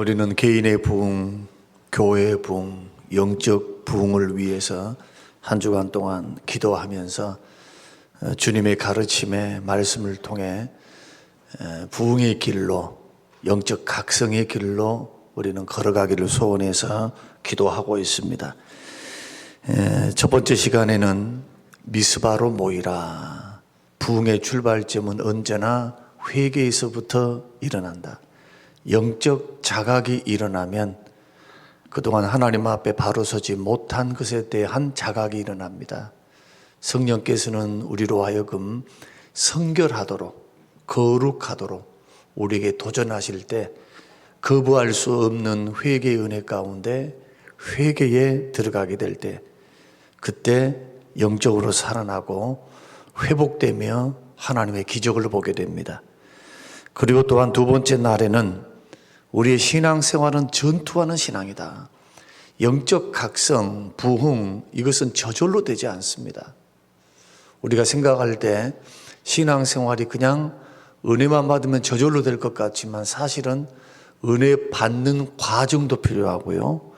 우리는 개인의 부흥, 교회의 부흥, 영적 부흥을 위해서 한 주간 동안 기도하면서 주님의 가르침의 말씀을 통해 부흥의 길로, 영적 각성의 길로 우리는 걸어가기를 소원해서 기도하고 있습니다. 첫 번째 시간에는 미스바로 모이라. 부흥의 출발점은 언제나 회개에서부터 일어난다. 영적 자각이 일어나면 그동안 하나님 앞에 바로 서지 못한 것에 대한 자각이 일어납니다. 성령께서는 우리로 하여금 성결하도록, 거룩하도록 우리에게 도전하실 때 거부할 수 없는 회개의 은혜 가운데 회개에 들어가게 될 때, 그때 영적으로 살아나고 회복되며 하나님의 기적을 보게 됩니다. 그리고 또한 두 번째 날에는 우리의 신앙생활은 전투하는 신앙이다. 영적 각성, 부흥, 이것은 저절로 되지 않습니다. 우리가 생각할 때 신앙생활이 그냥 은혜만 받으면 저절로 될 것 같지만 사실은 은혜 받는 과정도 필요하고요.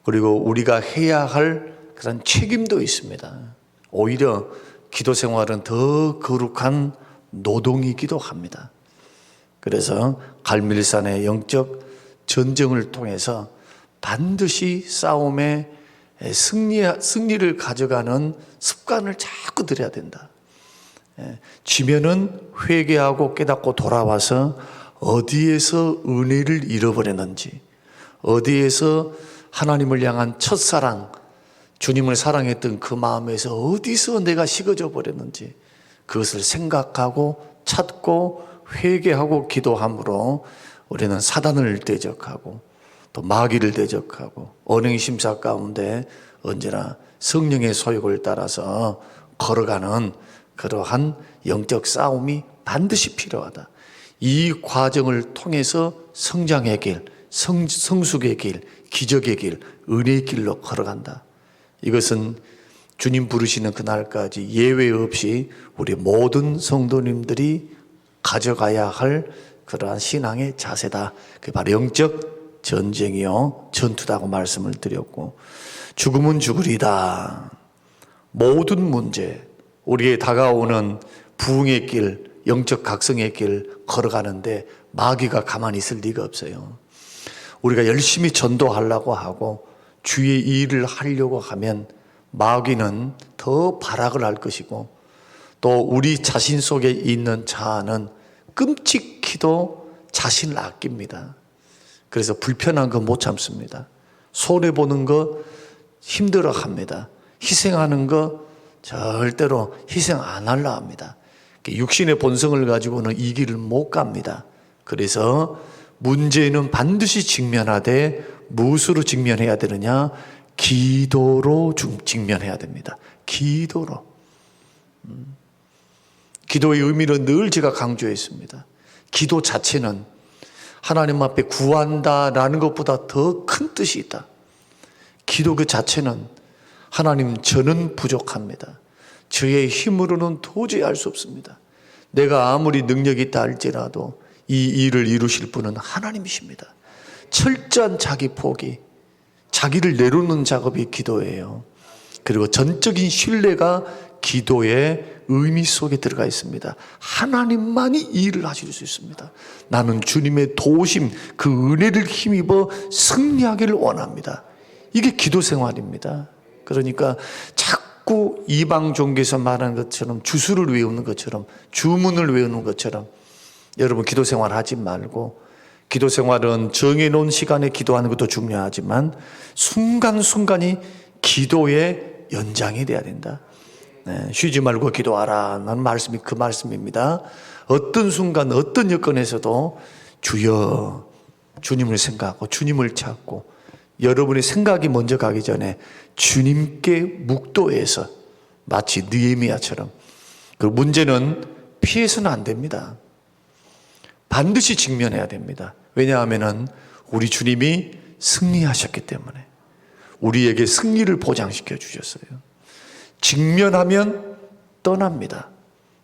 그리고 우리가 해야 할 그런 책임도 있습니다. 오히려 기도 생활은 더 거룩한 노동이기도 합니다. 그래서 갈멜산의 영적 전쟁을 통해서 반드시 싸움에 승리를 가져가는 습관을 자꾸 들여야 된다. 지면은 회개하고 깨닫고 돌아와서 어디에서 은혜를 잃어버렸는지, 어디에서 하나님을 향한 첫사랑, 주님을 사랑했던 그 마음에서 어디서 내가 식어져 버렸는지 그것을 생각하고 찾고 회개하고 기도함으로 우리는 사단을 대적하고 또 마귀를 대적하고 언행심사 가운데 언제나 성령의 소욕을 따라서 걸어가는 그러한 영적 싸움이 반드시 필요하다. 이 과정을 통해서 성장의 길, 성숙의 길, 기적의 길, 은혜의 길로 걸어간다. 이것은 주님 부르시는 그날까지 예외 없이 우리 모든 성도님들이 가져가야 할 그러한 신앙의 자세다. 그게 바로 영적 전쟁이요 전투다고 말씀을 드렸고, 죽음은 죽으리다. 모든 문제, 우리에게 다가오는 부흥의 길, 영적 각성의 길 걸어가는데 마귀가 가만히 있을 리가 없어요. 우리가 열심히 전도하려고 하고 주의 일을 하려고 하면 마귀는 더 발악을 할 것이고, 또 우리 자신 속에 있는 자아는 끔찍히도 자신을 아낍니다. 그래서 불편한 거 못 참습니다. 손해보는 거 힘들어합니다. 희생하는 거 절대로 희생 안 하려 합니다. 육신의 본성을 가지고는 이 길을 못 갑니다. 그래서 문제는 반드시 직면하되 무엇으로 직면해야 되느냐? 기도로 직면해야 됩니다. 기도로. 기도의 의미는 늘 제가 강조했습니다. 기도 자체는 하나님 앞에 구한다라는 것보다 더 큰 뜻이 있다. 기도 그 자체는 하나님, 저는 부족합니다. 저의 힘으로는 도저히 할 수 없습니다. 내가 아무리 능력이 있다 할지라도 이 일을 이루실 분은 하나님이십니다. 철저한 자기 포기, 자기를 내놓는 작업이 기도예요. 그리고 전적인 신뢰가 기도의 의미 속에 들어가 있습니다. 하나님만이 이 일을 하실 수 있습니다. 나는 주님의 도우심, 그 은혜를 힘입어 승리하기를 원합니다. 이게 기도 생활입니다. 그러니까 자꾸 이방 종교에서 말하는 것처럼 주수를 외우는 것처럼, 주문을 외우는 것처럼 여러분 기도 생활 하지 말고, 기도 생활은 정해놓은 시간에 기도하는 것도 중요하지만 순간순간이 기도의 연장이 돼야 된다. 쉬지 말고 기도하라 라는 말씀이 그 말씀입니다. 어떤 순간 어떤 여건에서도 주여, 주님을 생각하고 주님을 찾고, 여러분의 생각이 먼저 가기 전에 주님께 묵도해서 마치 느헤미야처럼, 그 문제는 피해서는 안 됩니다. 반드시 직면해야 됩니다. 왜냐하면 우리 주님이 승리하셨기 때문에, 우리에게 승리를 보장시켜 주셨어요. 직면하면 떠납니다.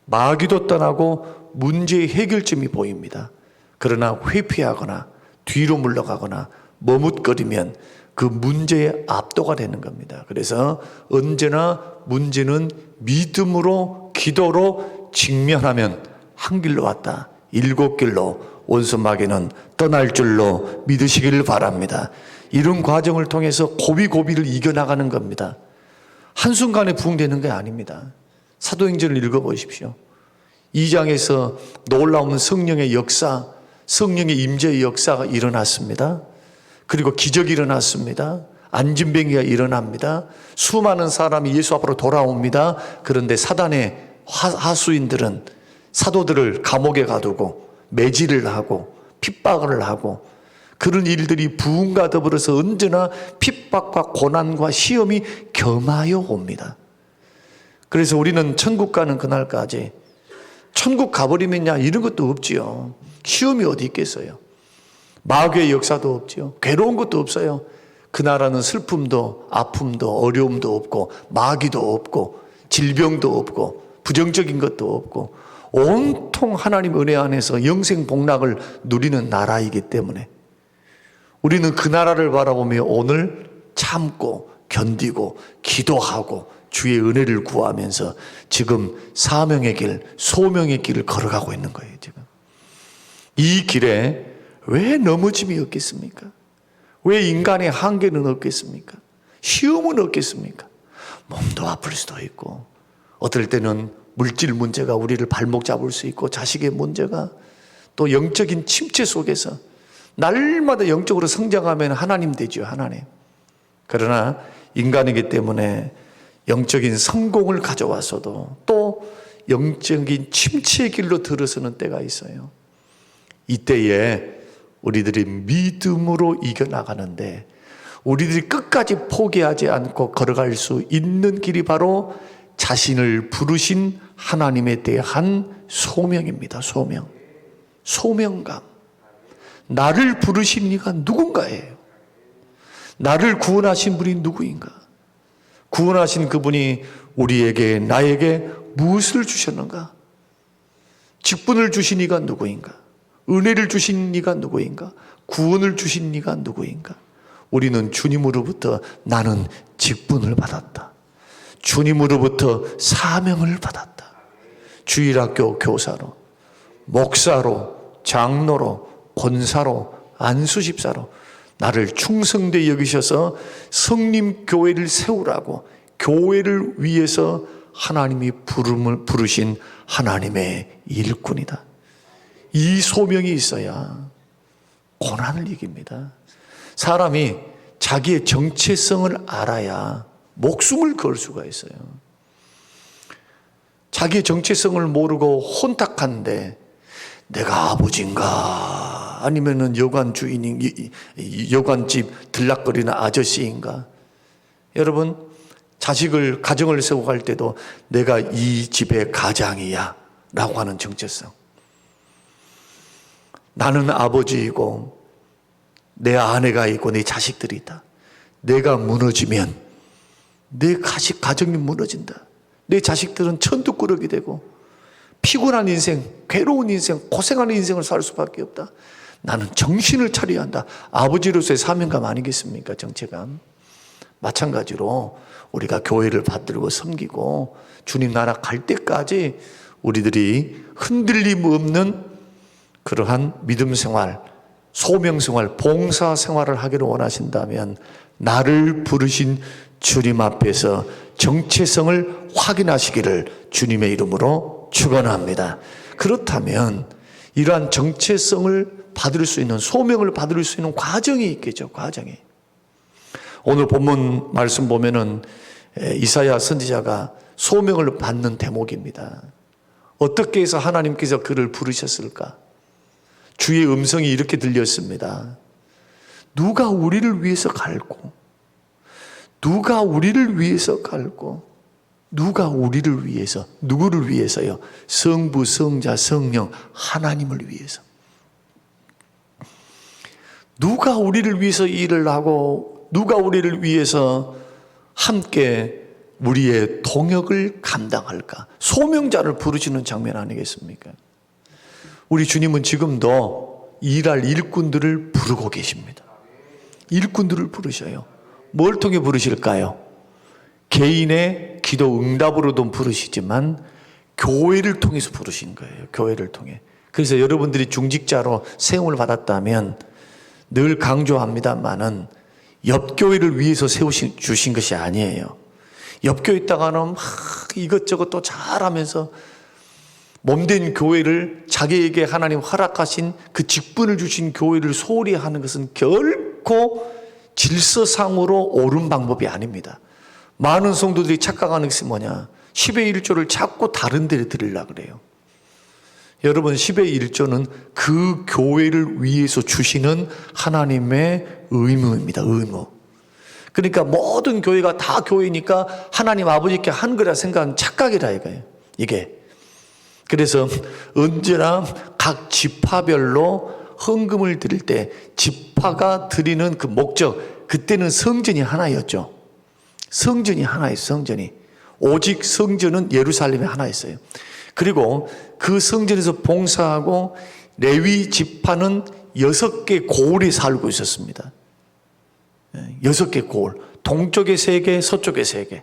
마귀도 떠나고 문제의 해결점이 보입니다. 그러나 회피하거나 뒤로 물러가거나 머뭇거리면 그 문제의 압도가 되는 겁니다. 그래서 언제나 문제는 믿음으로 기도로 직면하면 한 길로 왔다, 7길로 원수 마귀는 떠날 줄로 믿으시기를 바랍니다. 이런 과정을 통해서 고비고비를 이겨나가는 겁니다. 한순간에 부흥되는 게 아닙니다. 사도행전을 읽어보십시오. 2장에서 놀라운 성령의 역사, 성령의 임재의 역사가 일어났습니다. 그리고 기적이 일어났습니다. 안진뱅이가 일어납니다. 수많은 사람이 예수 앞으로 돌아옵니다. 그런데 사단의 하수인들은 사도들을 감옥에 가두고 매질을 하고 핍박을 하고, 그런 일들이 부흥과 더불어서 언제나 핍박과 고난과 시험이 겸하여 옵니다. 그래서 우리는 천국 가는 그날까지, 천국 가버리면야 이런 것도 없지요. 시험이 어디 있겠어요. 마귀의 역사도 없지요. 괴로운 것도 없어요. 그 나라는 슬픔도 아픔도 어려움도 없고 마귀도 없고 질병도 없고 부정적인 것도 없고 온통 하나님 은혜 안에서 영생 복락을 누리는 나라이기 때문에 우리는 그 나라를 바라보며 오늘 참고 견디고 기도하고 주의 은혜를 구하면서 지금 사명의 길, 소명의 길을 걸어가고 있는 거예요. 지금 이 길에 왜 넘어짐이 없겠습니까? 왜 인간의 한계는 없겠습니까? 시험은 없겠습니까? 몸도 아플 수도 있고, 어떨 때는 물질 문제가 우리를 발목 잡을 수 있고, 자식의 문제가, 또 영적인 침체 속에서 날마다 영적으로 성장하면 하나님 되죠, 하나님. 그러나 인간이기 때문에 영적인 성공을 가져와서도 또 영적인 침체의 길로 들어서는 때가 있어요. 이때에 우리들이 믿음으로 이겨나가는데, 우리들이 끝까지 포기하지 않고 걸어갈 수 있는 길이 바로 자신을 부르신 하나님에 대한 소명입니다. 소명. 소명감. 나를 부르신 이가 누군가예요. 나를 구원하신 분이 누구인가? 구원하신 그분이 우리에게, 나에게 무엇을 주셨는가? 직분을 주신 이가 누구인가? 은혜를 주신 이가 누구인가? 구원을 주신 이가 누구인가? 우리는 주님으로부터 나는 직분을 받았다. 주님으로부터 사명을 받았다. 주일학교 교사로, 목사로, 장로로, 권사로, 안수집사로 나를 충성되이 여기셔서 성림 교회를 세우라고, 교회를 위해서 하나님이 부르신 하나님의 일꾼이다. 이 소명이 있어야 고난을 이깁니다. 사람이 자기의 정체성을 알아야 목숨을 걸 수가 있어요. 자기의 정체성을 모르고 혼탁한데 내가 아버지인가 아니면은 여관 주인인, 여관집 들락거리는 아저씨인가? 여러분, 가정을 세우고 갈 때도 내가 이 집의 가장이야 라고 하는 정체성. 나는 아버지이고 내 아내가 있고 내 자식들이 있다. 내가 무너지면 내 가정이 무너진다. 내 자식들은 천뚝꾸러기 되고 피곤한 인생, 괴로운 인생, 고생하는 인생을 살 수밖에 없다. 나는 정신을 차려야 한다. 아버지로서의 사명감 아니겠습니까? 정체감. 마찬가지로 우리가 교회를 받들고 섬기고 주님 나라 갈 때까지 우리들이 흔들림 없는 그러한 믿음 생활, 소명 생활, 봉사 생활을 하기를 원하신다면 나를 부르신 주님 앞에서 정체성을 확인하시기를 주님의 이름으로 축원합니다. 그렇다면 이러한 정체성을 받을 수 있는, 소명을 받을 수 있는 과정이 있겠죠. 과정이. 오늘 본문 말씀 보면은 이사야 선지자가 소명을 받는 대목입니다. 어떻게 해서 하나님께서 그를 부르셨을까? 주의 음성이 이렇게 들렸습니다. 누가 우리를 위해서 갈고, 누가 우리를 위해서 갈고, 누가 우리를 위해서, 누구를 위해서요? 성부, 성자, 성령, 하나님을 위해서. 누가 우리를 위해서 일을 하고, 누가 우리를 위해서 함께 우리의 동역을 감당할까? 소명자를 부르시는 장면 아니겠습니까? 우리 주님은 지금도 일할 일꾼들을 부르고 계십니다. 일꾼들을 부르셔요. 뭘 통해 부르실까요? 개인의 기도 응답으로도 부르시지만 교회를 통해서 부르신 거예요. 교회를 통해. 그래서 여러분들이 중직자로 세움을 받았다면 늘 강조합니다만은 옆교회를 위해서 세우신 것이 아니에요. 옆교회 있다가는 막 이것저것 또 잘하면서 몸된 교회를 자기에게 하나님 허락하신 그 직분을 주신 교회를 소홀히 하는 것은 결코 질서상으로 옳은 방법이 아닙니다. 많은 성도들이 착각하는 것이 뭐냐? 10의 1조를 자꾸 다른 데를 드리려고 그래요. 여러분, 10의 1조는 그 교회를 위해서 주시는 하나님의 의무입니다. 의무. 그러니까 모든 교회가 다 교회니까 하나님 아버지께 한 거라 생각하는 착각이라 이거예요. 이게. 그래서 언제나 각 지파별로 헌금을 드릴 때 지파가 드리는 그 목적, 그때는 성전이 하나였죠. 성전이 하나였어요. 성전이. 오직 성전은 예루살렘에 하나 있어요. 그리고 그 성전에서 봉사하고 레위 지파는 6개 고을에 살고 있었습니다. 6개 고을. 동쪽에 3개, 서쪽에 3개.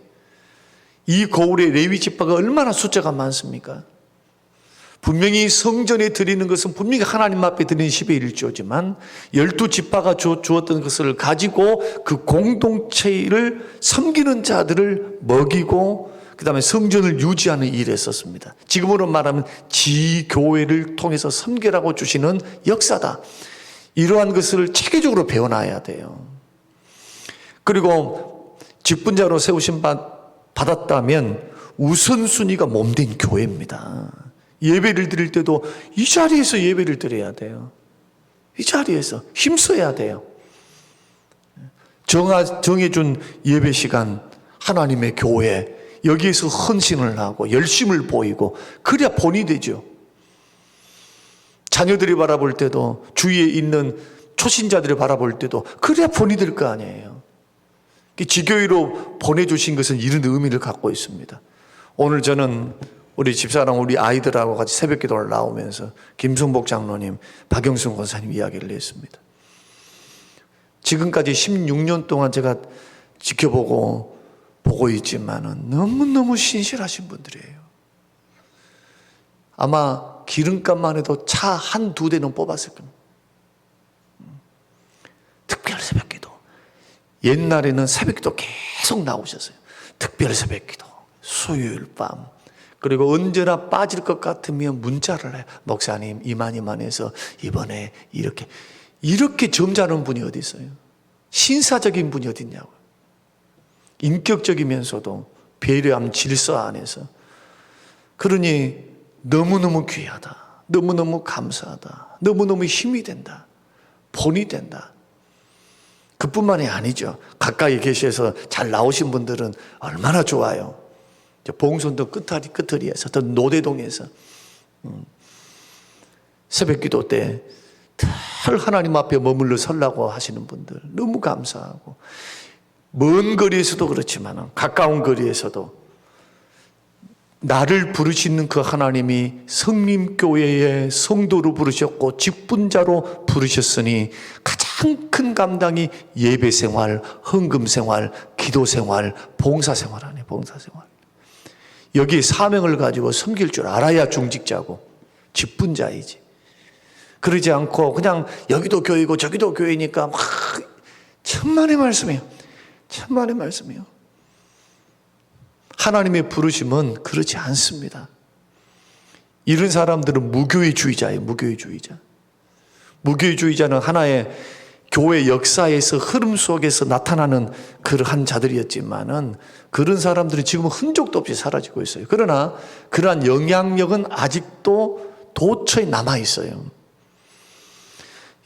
이 고을의 레위 지파가 얼마나 숫자가 많습니까? 분명히 성전에 드리는 것은 분명히 하나님 앞에 드리는 10의 1조지만 12지파가 주었던 것을 가지고 그 공동체를 섬기는 자들을 먹이고 그 다음에 성전을 유지하는 일에 썼습니다. 지금으로 말하면 지교회를 통해서 섬기라고 주시는 역사다. 이러한 것을 체계적으로 배워놔야 돼요. 그리고 직분자로 세우심 받았다면 우선순위가 몸된 교회입니다. 예배를 드릴 때도 이 자리에서 예배를 드려야 돼요. 이 자리에서 힘써야 돼요. 정해준 예배 시간, 하나님의 교회, 여기에서 헌신을 하고 열심을 보이고 그래야 본이 되죠. 자녀들이 바라볼 때도 주위에 있는 초신자들이 바라볼 때도 그래야 본이 될 거 아니에요. 지교회로 보내주신 것은 이런 의미를 갖고 있습니다. 오늘 저는 우리 집사랑 우리 아이들하고 같이 새벽 기도를 나오면서 김성복 장로님, 박영순 권사님 이야기를 했습니다. 지금까지 16년 동안 제가 보고 있지만은 너무너무 신실하신 분들이에요. 아마 기름값만 해도 차 1-2대는 뽑았을 겁니다. 특별 새벽 기도. 옛날에는 새벽 기도 계속 나오셨어요. 특별 새벽 기도. 수요일 밤. 그리고 언제나 빠질 것 같으면 문자를 해요. 목사님 이만해서 이번에 이렇게 점잖은 분이 어디 있어요? 신사적인 분이 어디 있냐고요. 인격적이면서도 배려함 질서 안에서. 그러니 너무너무 귀하다. 너무너무 감사하다. 너무너무 힘이 된다. 본이 된다. 그뿐만이 아니죠. 가까이 계셔서 잘 나오신 분들은 얼마나 좋아요. 봉선도 끝터리에서 또 노대동에서 새벽기도 때 늘 하나님 앞에 머물러 서려고 하시는 분들 너무 감사하고 먼 거리에서도 그렇지만 가까운 거리에서도 나를 부르시는 그 하나님이 성림교회의 성도로 부르셨고 직분자로 부르셨으니 가장 큰 감당이 예배생활, 헌금생활, 기도생활, 봉사생활 아니에요. 봉사생활. 여기 사명을 가지고 섬길 줄 알아야 중직자고 직분자이지. 그러지 않고 그냥 여기도 교회고 저기도 교회니까 막 천만의 말씀이에요. 천만의 말씀이에요. 하나님의 부르심은 그렇지 않습니다. 이런 사람들은 무교회주의자예요. 무교회주의자. 무교회주의자는 하나의 교회 역사에서 흐름 속에서 나타나는 그러한 자들이었지만은 그런 사람들이 지금은 흔적도 없이 사라지고 있어요. 그러나 그러한 영향력은 아직도 도처에 남아 있어요.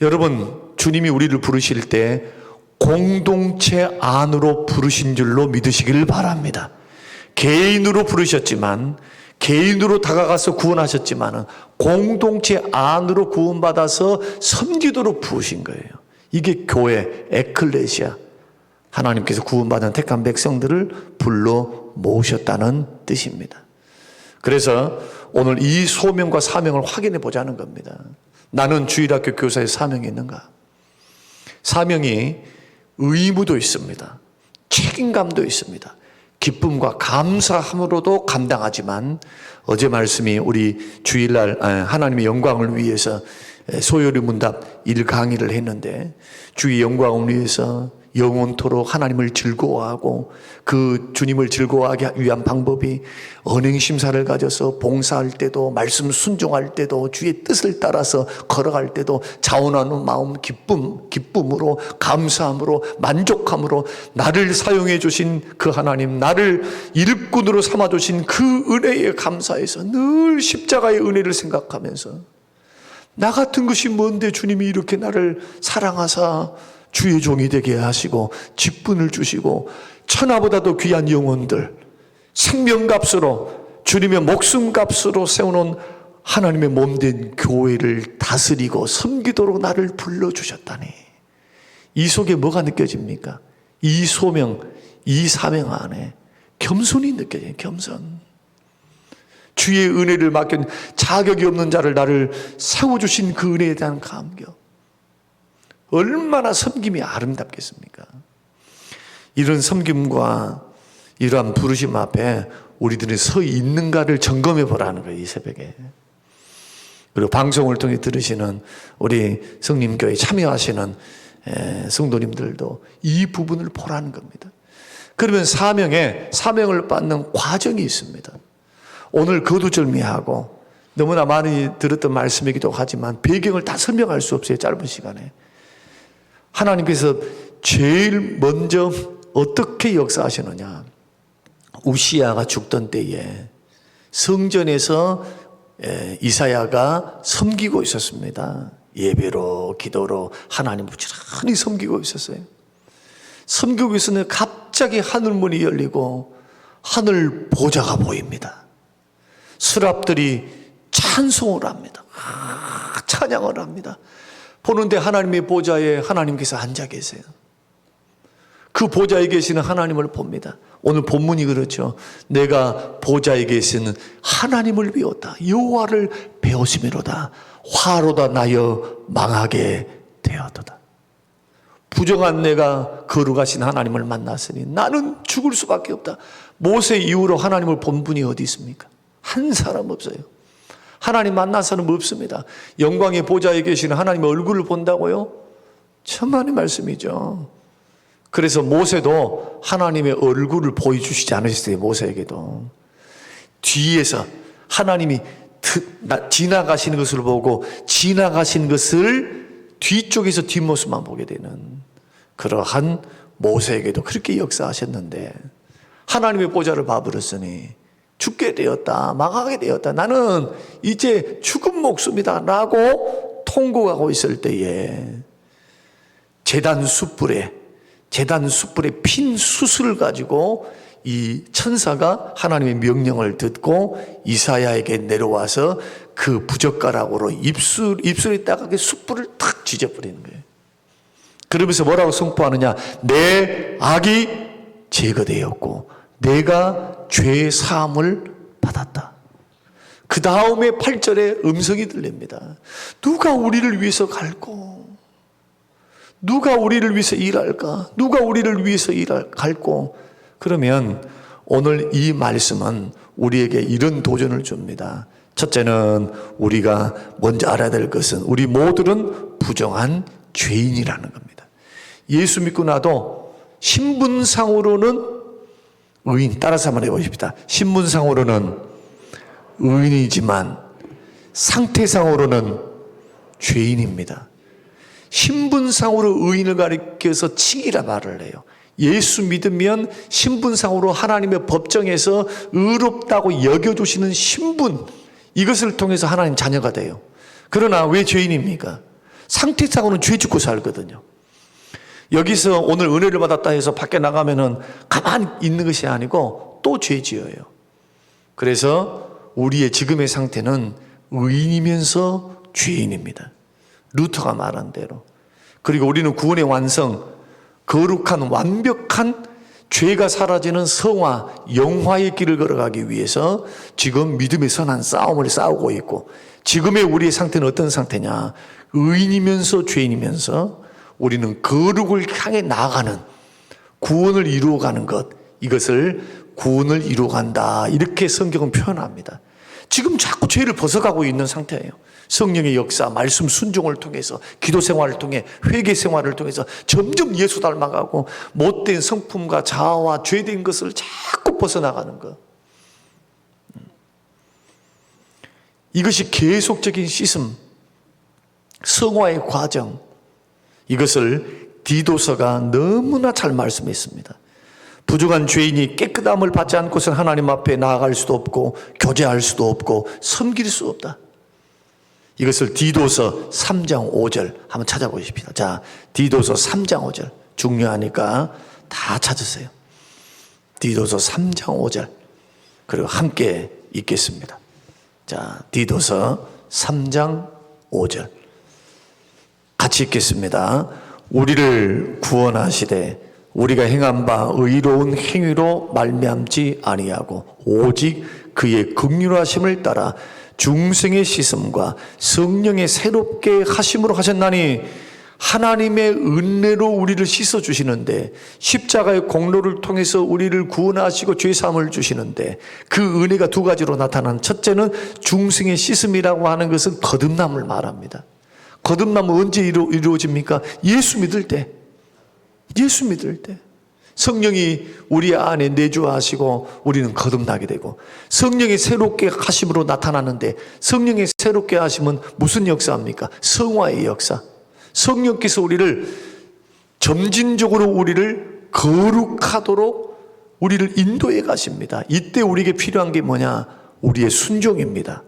여러분, 주님이 우리를 부르실 때 공동체 안으로 부르신 줄로 믿으시기를 바랍니다. 개인으로 부르셨지만, 개인으로 다가가서 구원하셨지만은 공동체 안으로 구원받아서 섬기도록 부으신 거예요. 이게 교회, 에클레시아. 하나님께서 구원받은 택한 백성들을 불러 모으셨다는 뜻입니다. 그래서 오늘 이 소명과 사명을 확인해 보자는 겁니다. 나는 주일학교 교사의 사명이 있는가? 사명이 의무도 있습니다. 책임감도 있습니다. 기쁨과 감사함으로도 감당하지만 어제 말씀이 우리 주일날 하나님의 영광을 위해서 소요리 문답 1강의를 했는데 주의 영광을 위해서 영원토록 하나님을 즐거워하고 그 주님을 즐거워하기 위한 방법이 언행심사를 가져서 봉사할 때도 말씀 순종할 때도 주의 뜻을 따라서 걸어갈 때도 자원하는 마음 기쁨으로 감사함으로 만족함으로 나를 사용해 주신 그 하나님, 나를 일꾼으로 삼아 주신 그 은혜에 감사해서 늘 십자가의 은혜를 생각하면서 나 같은 것이 뭔데 주님이 이렇게 나를 사랑하사 주의 종이 되게 하시고 직분을 주시고 천하보다도 귀한 영혼들 생명값으로 주님의 목숨값으로 세워놓은 하나님의 몸된 교회를 다스리고 섬기도록 나를 불러주셨다니 이 속에 뭐가 느껴집니까? 이 소명, 이 사명 안에 겸손이 느껴져요. 겸손. 주의 은혜를 맡긴 자격이 없는 자를 나를 세워주신 그 은혜에 대한 감격. 얼마나 섬김이 아름답겠습니까? 이런 섬김과 이러한 부르심 앞에 우리들이 서 있는가를 점검해 보라는 거예요, 이 새벽에. 그리고 방송을 통해 들으시는 우리 성림교회 참여하시는 성도님들도 이 부분을 보라는 겁니다. 그러면 사명을 받는 과정이 있습니다. 오늘 거두절미하고 너무나 많이 들었던 말씀이기도 하지만 배경을 다 설명할 수 없어요, 짧은 시간에. 하나님께서 제일 먼저 어떻게 역사하시느냐. 우시야가 죽던 때에 성전에서 이사야가 섬기고 있었습니다. 예배로 기도로 하나님을 부지런히 섬기고 있었어요. 섬기고 있었는데 갑자기 하늘문이 열리고 하늘 보좌가 보입니다. 스랍들이 찬송을 합니다. 찬양을 합니다. 보는데 하나님의 보좌에 하나님께서 앉아 계세요. 그 보좌에 계시는 하나님을 봅니다. 오늘 본문이 그렇죠. 내가 보좌에 계시는 하나님을 비웠다. 여호와를 배우심이로다. 화로다 나여 망하게 되었도다. 부정한 내가 거룩하신 하나님을 만났으니 나는 죽을 수밖에 없다. 모세 이후로 하나님을 본 분이 어디 있습니까? 한 사람 없어요. 하나님 만난 사람 없습니다. 영광의 보좌에 계시는 하나님의 얼굴을 본다고요? 천만의 말씀이죠. 그래서 모세도 하나님의 얼굴을 보여주시지 않으셨어요. 모세에게도. 뒤에서 하나님이 지나가시는 것을 보고 지나가신 것을 뒤쪽에서 뒷모습만 보게 되는 그러한 모세에게도 그렇게 역사하셨는데 하나님의 보좌를 봐버렸으니 죽게 되었다, 망하게 되었다, 나는 이제 죽은 목숨이다 라고 통곡하고 있을 때에 제단 숯불에 핀 숯을 가지고 이 천사가 하나님의 명령을 듣고 이사야에게 내려와서 그 부젓가락으로 입술에 따가게 숯불을 탁 쥐져버리는 거예요. 그러면서 뭐라고 선포하느냐? 내 악이 제거되었고 내가 죄의 사함을 받았다. 그 다음에 8절에 음성이 들립니다. 누가 우리를 위해서 갈고? 누가 우리를 위해서 일할까? 누가 우리를 위해서 갈고? 그러면 오늘 이 말씀은 우리에게 이런 도전을 줍니다. 첫째는 우리가 먼저 알아야 될 것은 우리 모두는 부정한 죄인이라는 겁니다. 예수 믿고 나도 신분상으로는 의인, 따라서 한번 해보십시다. 신분상으로는 의인이지만 상태상으로는 죄인입니다. 신분상으로 의인을 가리켜서 칭이라 말을 해요. 예수 믿으면 신분상으로 하나님의 법정에서 의롭다고 여겨주시는 신분, 이것을 통해서 하나님 자녀가 돼요. 그러나 왜 죄인입니까? 상태상으로는 죄 짓고 살거든요. 여기서 오늘 은혜를 받았다 해서 밖에 나가면은 가만히 있는 것이 아니고 또 죄 지어요. 그래서 우리의 지금의 상태는 의인이면서 죄인입니다. 루터가 말한 대로. 그리고 우리는 구원의 완성, 거룩한 완벽한 죄가 사라지는 성화, 영화의 길을 걸어가기 위해서 지금 믿음의 선한 싸움을 싸우고 있고, 지금의 우리의 상태는 어떤 상태냐? 의인이면서 죄인이면서 우리는 거룩을 향해 나아가는, 구원을 이루어가는 것, 이것을 구원을 이루어간다, 이렇게 성경은 표현합니다. 지금 자꾸 죄를 벗어가고 있는 상태예요. 성령의 역사, 말씀 순종을 통해서, 기도 생활을 통해, 회개 생활을 통해서 점점 예수 닮아가고 못된 성품과 자아와 죄된 것을 자꾸 벗어나가는 것. 이것이 계속적인 씻음, 성화의 과정, 이것을 디도서가 너무나 잘 말씀했습니다. 부족한 죄인이 깨끗함을 받지 않고서는 하나님 앞에 나아갈 수도 없고 교제할 수도 없고 섬길 수 없다. 이것을 디도서 3장 5절 한번 찾아보십시오. 자, 디도서 3장 5절 중요하니까 다 찾으세요. 디도서 3장 5절 그리고 함께 읽겠습니다. 자, 디도서 3장 5절 같이 읽겠습니다. 우리를 구원하시되 우리가 행한 바 의로운 행위로 말미암지 아니하고 오직 그의 긍휼하심을 따라 중생의 씻음과 성령의 새롭게 하심으로 하셨나니, 하나님의 은혜로 우리를 씻어주시는데, 십자가의 공로를 통해서 우리를 구원하시고 죄사함을 주시는데, 그 은혜가 두 가지로 나타난, 첫째는 중생의 씻음이라고 하는 것은 거듭남을 말합니다. 거듭남은 언제 이루어집니까? 예수 믿을 때. 예수 믿을 때 성령이 우리 안에 내주하시고 우리는 거듭나게 되고, 성령이 새롭게 하심으로 나타나는데, 성령의 새롭게 하심은 무슨 역사입니까? 성화의 역사. 성령께서 우리를 점진적으로 우리를 거룩하도록 우리를 인도해 가십니다. 이때 우리에게 필요한 게 뭐냐? 우리의 순종입니다.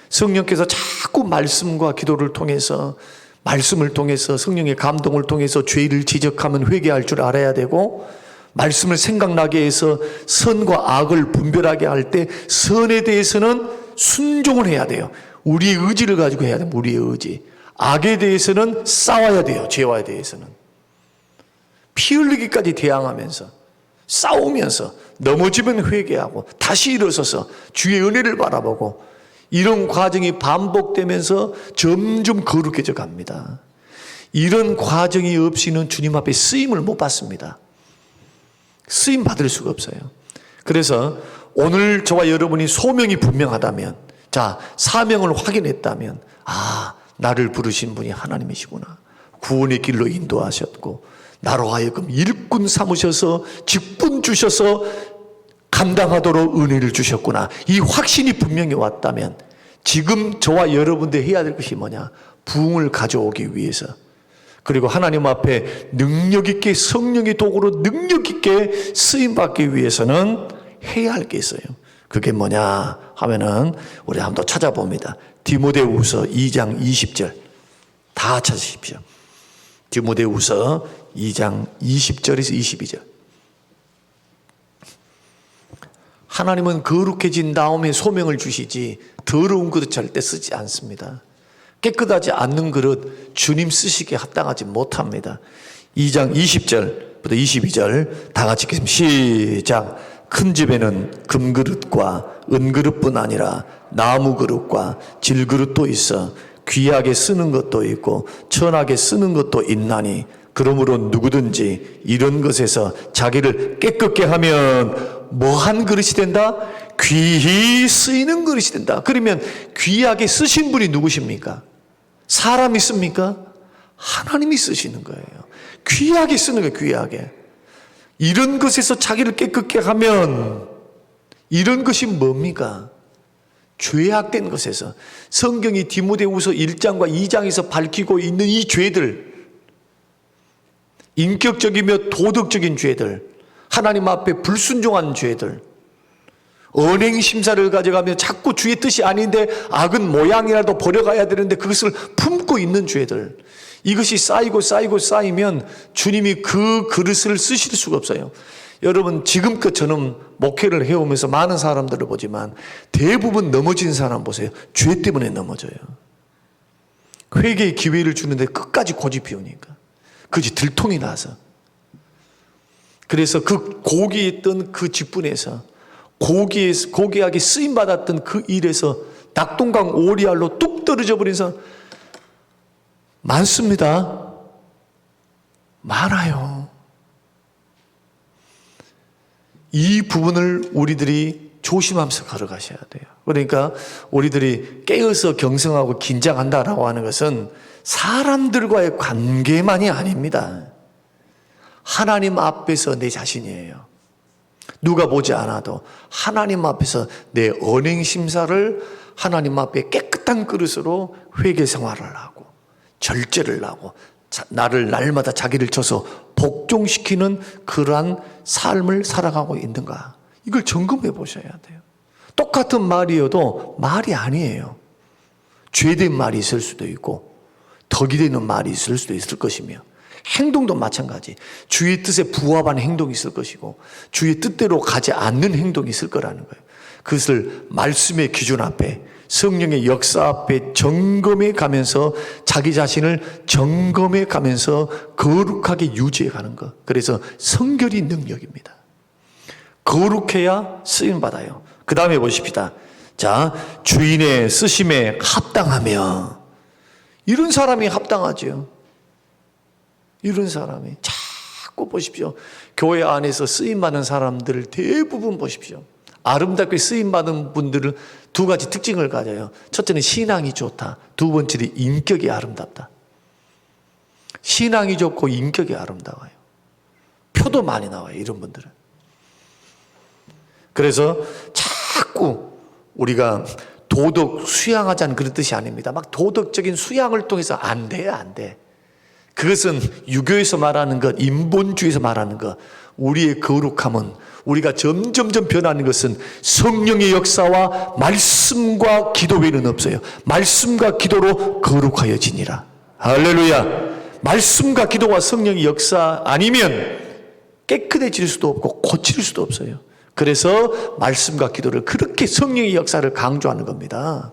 성령께서 자꾸 말씀과 기도를 통해서, 말씀을 통해서, 성령의 감동을 통해서 죄를 지적하면 회개할 줄 알아야 되고, 말씀을 생각나게 해서 선과 악을 분별하게 할 때 선에 대해서는 순종을 해야 돼요. 우리의 의지를 가지고 해야 돼요. 우리의 의지. 악에 대해서는 싸워야 돼요. 죄와 대해서는 피 흘리기까지 대항하면서, 싸우면서, 넘어지면 회개하고 다시 일어서서 주의 은혜를 바라보고, 이런 과정이 반복되면서 점점 거룩해져 갑니다. 이런 과정이 없이는 주님 앞에 쓰임을 못 받습니다. 쓰임 받을 수가 없어요. 그래서 오늘 저와 여러분이 소명이 분명하다면, 자, 사명을 확인했다면, 아, 나를 부르신 분이 하나님이시구나. 구원의 길로 인도하셨고 나로 하여금 일꾼 삼으셔서 직분 주셔서 감당하도록 은혜를 주셨구나. 이 확신이 분명히 왔다면, 지금 저와 여러분들 해야 될 것이 뭐냐? 부흥을 가져오기 위해서, 그리고 하나님 앞에 능력 있게, 성령의 도구로 능력 있게 쓰임받기 위해서는 해야 할 게 있어요. 그게 뭐냐 하면은 우리 한번 더 찾아봅니다. 디모데후서 2장 20절 다 찾으십시오. 디모데후서 2장 20절에서 22절. 하나님은 거룩해진 다음에 소명을 주시지 더러운 그릇 절대 쓰지 않습니다. 깨끗하지 않는 그릇 주님 쓰시기에 합당하지 못합니다. 2장 20절부터 22절 다 같이 읽겠습니다. 시작. 큰 집에는 금그릇과 은그릇뿐 아니라 나무그릇과 질그릇도 있어 귀하게 쓰는 것도 있고 천하게 쓰는 것도 있나니, 그러므로 누구든지 이런 것에서 자기를 깨끗게 하면 뭐한 그릇이 된다? 귀히 쓰이는 그릇이 된다. 그러면 귀하게 쓰신 분이 누구십니까? 사람이 씁니까? 하나님이 쓰시는 거예요. 귀하게 쓰는 거예요. 귀하게. 이런 것에서 자기를 깨끗게 하면, 이런 것이 뭡니까? 죄악된 것에서, 성경이 디모데후서 1장과 2장에서 밝히고 있는 이 죄들, 인격적이며 도덕적인 죄들, 하나님 앞에 불순종한 죄들, 언행 심사를 가져가며 자꾸 주의 뜻이 아닌데 악은 모양이라도 버려가야 되는데 그것을 품고 있는 죄들, 이것이 쌓이고 쌓이고 쌓이면 주님이 그 그릇을 쓰실 수가 없어요. 여러분, 지금껏 저는 목회를 해오면서 많은 사람들을 보지만 대부분 넘어진 사람 보세요. 죄 때문에 넘어져요. 회개의 기회를 주는데 끝까지 고집 피우니까, 그것이 들통이 나서. 그래서 그 고귀했던 그 직분에서 고귀하게 쓰임받았던 그 일에서 낙동강 오리알로 뚝 떨어져 버린 사람 많습니다. 많아요. 이 부분을 우리들이 조심하면서 걸어가셔야 돼요. 그러니까 우리들이 깨어서 경성하고 긴장한다라고 하는 것은 사람들과의 관계만이 아닙니다. 하나님 앞에서 내 자신이에요. 누가 보지 않아도 하나님 앞에서 내 언행심사를 하나님 앞에 깨끗한 그릇으로 회개 생활을 하고 절제를 하고 나를 날마다 자기를 쳐서 복종시키는 그러한 삶을 살아가고 있는가, 이걸 점검해 보셔야 돼요. 똑같은 말이어도 말이 아니에요. 죄된 말이 있을 수도 있고 덕이 되는 말이 있을 수도 있을 것이며, 행동도 마찬가지. 주의 뜻에 부합하는 행동이 있을 것이고 주의 뜻대로 가지 않는 행동이 있을 거라는 거예요. 그것을 말씀의 기준 앞에, 성령의 역사 앞에 점검해 가면서 자기 자신을 점검해 가면서 거룩하게 유지해 가는 것. 그래서 성결이 능력입니다. 거룩해야 쓰임 받아요. 그 다음에 보십시다. 자, 주인의 쓰심에 합당하며. 이런 사람이 합당하죠. 이런 사람이 자꾸 보십시오. 교회 안에서 쓰임받는 사람들을 대부분 보십시오. 아름답게 쓰임받은 분들은 두 가지 특징을 가져요. 첫째는 신앙이 좋다. 두 번째는 인격이 아름답다. 신앙이 좋고 인격이 아름다워요. 표도 많이 나와요, 이런 분들은. 그래서 자꾸 우리가 도덕 수양하자는 그런 뜻이 아닙니다. 막 도덕적인 수양을 통해서 안 돼요, 안 돼. 그것은 유교에서 말하는 것, 인본주의에서 말하는 것. 우리의 거룩함은, 우리가 점점점 변하는 것은 성령의 역사와 말씀과 기도 외에는 없어요. 말씀과 기도로 거룩하여지니라. 할렐루야. 말씀과 기도와 성령의 역사 아니면 깨끗해질 수도 없고 고칠 수도 없어요. 그래서 말씀과 기도를, 그렇게 성령의 역사를 강조하는 겁니다.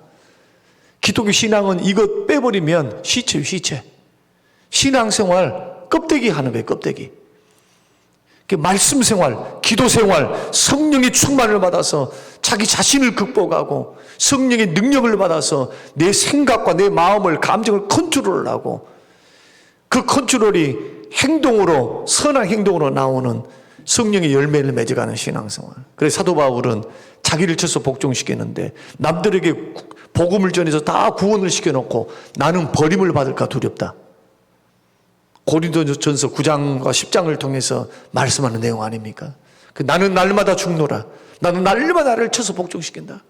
기독교 신앙은 이것 빼버리면 시체예요, 시체. 신앙생활 껍데기 하는 거예요, 껍데기. 말씀 생활, 기도 생활, 성령의 충만을 받아서 자기 자신을 극복하고 성령의 능력을 받아서 내 생각과 내 마음을, 감정을 컨트롤을 하고, 그 컨트롤이 행동으로, 선한 행동으로 나오는 성령의 열매를 맺어가는 신앙생활. 그래서 사도 바울은 자기를 쳐서 복종시키는데 남들에게 복음을 전해서 다 구원을 시켜놓고 나는 버림을 받을까 두렵다. 고린도전서 9장과 10장을 통해서 말씀하는 내용 아닙니까? 나는 날마다 죽노라. 나는 날마다 나를 쳐서 복종시킨다.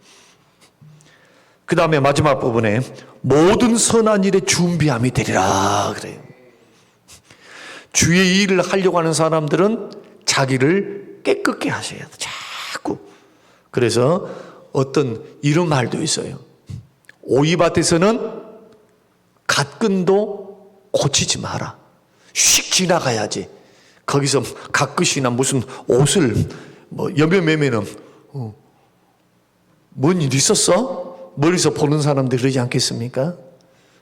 그 다음에 마지막 부분에 모든 선한 일에 준비함이 되리라 그래요. 주의 일을 하려고 하는 사람들은 자기를 깨끗게 하셔야 돼, 자꾸. 그래서 어떤 이런 말도 있어요. 오이밭에서는 갓근도 고치지 마라. 휙 지나가야지. 거기서 가끗이나 무슨 옷을 여며매면은 뭔 일 있었어? 멀리서 보는 사람들 그러지 않겠습니까?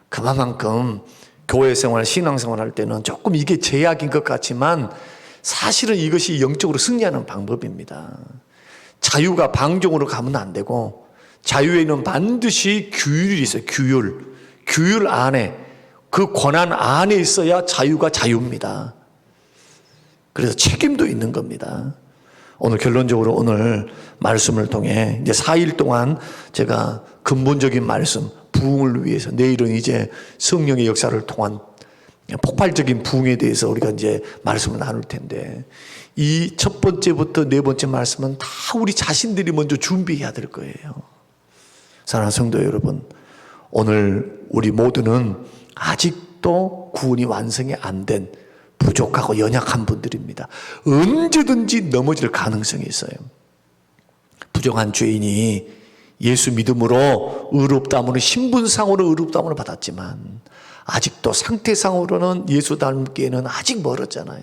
그만큼 교회 생활, 신앙 생활 할 때는 조금 이게 제약인 것 같지만 사실은 이것이 영적으로 승리하는 방법입니다. 자유가 방종으로 가면 안 되고, 자유에는 반드시 규율이 있어요. 규율 안에, 그 권한 안에 있어야 자유가 자유입니다. 그래서 책임도 있는 겁니다. 오늘 결론적으로 오늘 말씀을 통해 이제 4일 동안 제가 근본적인 말씀, 부흥을 위해서, 내일은 이제 성령의 역사를 통한 폭발적인 부흥에 대해서 우리가 이제 말씀을 나눌 텐데, 이 첫 번째부터 네 번째 말씀은 다 우리 자신들이 먼저 준비해야 될 거예요. 사랑하는 성도 여러분, 오늘 우리 모두는 아직도 구원이 완성이 안 된 부족하고 연약한 분들입니다. 언제든지 넘어질 가능성이 있어요. 부정한 죄인이 예수 믿음으로 의롭다함으로, 신분상으로 의롭다함을 받았지만 아직도 상태상으로는 예수 닮기에는 아직 멀었잖아요.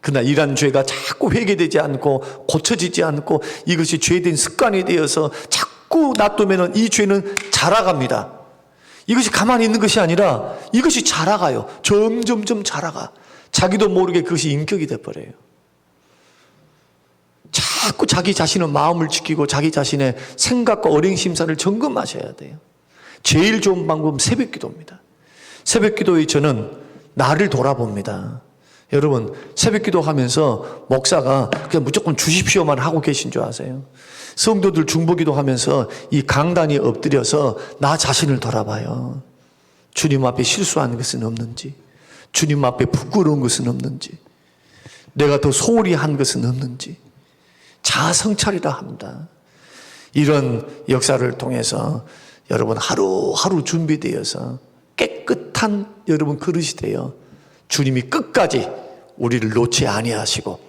그러나 이런 죄가 자꾸 회개되지 않고 고쳐지지 않고 이것이 죄된 습관이 되어서 자꾸 놔두면 이 죄는 자라갑니다. 이것이 가만히 있는 것이 아니라 이것이 자라가요. 점점점 자라가. 자기도 모르게 그것이 인격이 돼버려요. 자꾸 자기 자신의 마음을 지키고 자기 자신의 생각과 어랭심사를 점검하셔야 돼요. 제일 좋은 방법은 새벽 기도입니다. 새벽 기도에 저는 나를 돌아봅니다. 여러분, 새벽 기도하면서 목사가 그냥 무조건 주십시오만 하고 계신 줄 아세요? 성도들 중보 기도하면서 이 강단에 엎드려서 나 자신을 돌아봐요. 주님 앞에 실수한 것은 없는지, 주님 앞에 부끄러운 것은 없는지, 내가 더 소홀히 한 것은 없는지 자아 성찰이라 합니다. 이런 역사를 통해서 여러분 하루하루 준비되어서 깨끗한 여러분 그릇이 되어 주님이 끝까지 우리를 놓지 아니하시고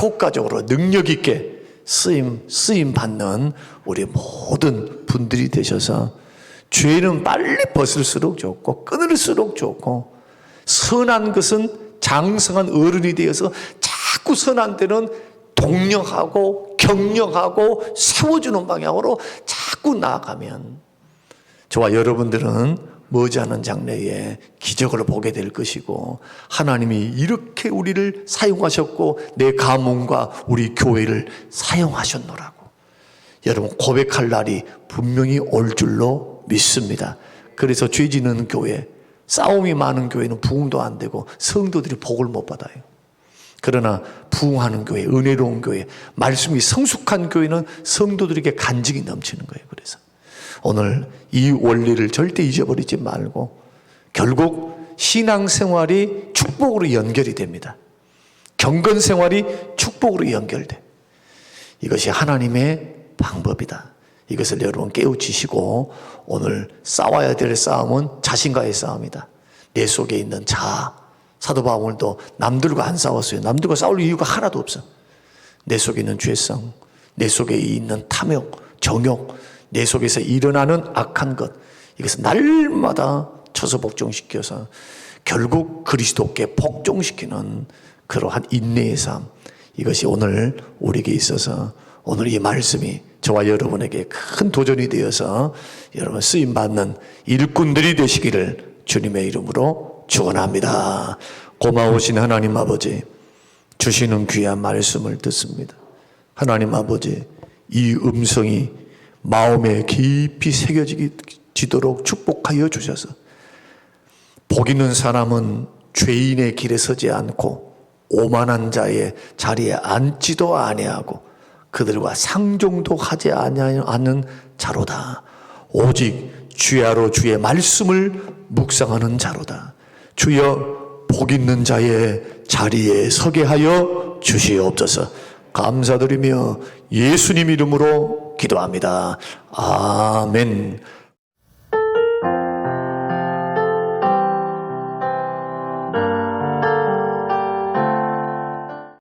효과적으로 능력 있게 쓰임 받는 우리 모든 분들이 되셔서 죄는 빨리 벗을수록 좋고 끊을수록 좋고 선한 것은 장성한 어른이 되어서 자꾸 선한 데는 독려하고 격려하고 세워주는 방향으로 자꾸 나아가면 저와 여러분들은 머지않은 장래에 기적을 보게 될 것이고 하나님이 이렇게 우리를 사용하셨고 내 가문과 우리 교회를 사용하셨노라고 여러분 고백할 날이 분명히 올 줄로 믿습니다. 그래서 죄 지는 교회, 싸움이 많은 교회는 부흥도 안 되고 성도들이 복을 못 받아요. 그러나 부흥하는 교회, 은혜로운 교회, 말씀이 성숙한 교회는 성도들에게 간증이 넘치는 거예요. 그래서 오늘 이 원리를 절대 잊어버리지 말고 결국 신앙생활이 축복으로 연결이 됩니다. 경건생활이 축복으로 연결돼. 이것이 하나님의 방법이다. 이것을 여러분 깨우치시고 오늘 싸워야 될 싸움은 자신과의 싸움이다. 내 속에 있는 자아. 사도 바울도 남들과 안 싸웠어요. 남들과 싸울 이유가 하나도 없어. 내 속에 있는 죄성, 내 속에 있는 탐욕, 정욕, 내 속에서 일어나는 악한 것, 이것을 날마다 쳐서 복종시켜서 결국 그리스도께 복종시키는 그러한 인내의 삶, 이것이 오늘 우리에게 있어서 오늘 이 말씀이 저와 여러분에게 큰 도전이 되어서 여러분 쓰임받는 일꾼들이 되시기를 주님의 이름으로 축원합니다. 고마우신 하나님 아버지, 주시는 귀한 말씀을 듣습니다. 하나님 아버지, 이 음성이 마음에 깊이 새겨지도록 축복하여 주셔서 복 있는 사람은 죄인의 길에 서지 않고 오만한 자의 자리에 앉지도 아니하고 그들과 상종도 하지 않는 자로다. 오직 주야로 주의 말씀을 묵상하는 자로다. 주여 복 있는 자의 자리에 서게 하여 주시옵소서. 감사드리며 예수님 이름으로 기도합니다. 아멘.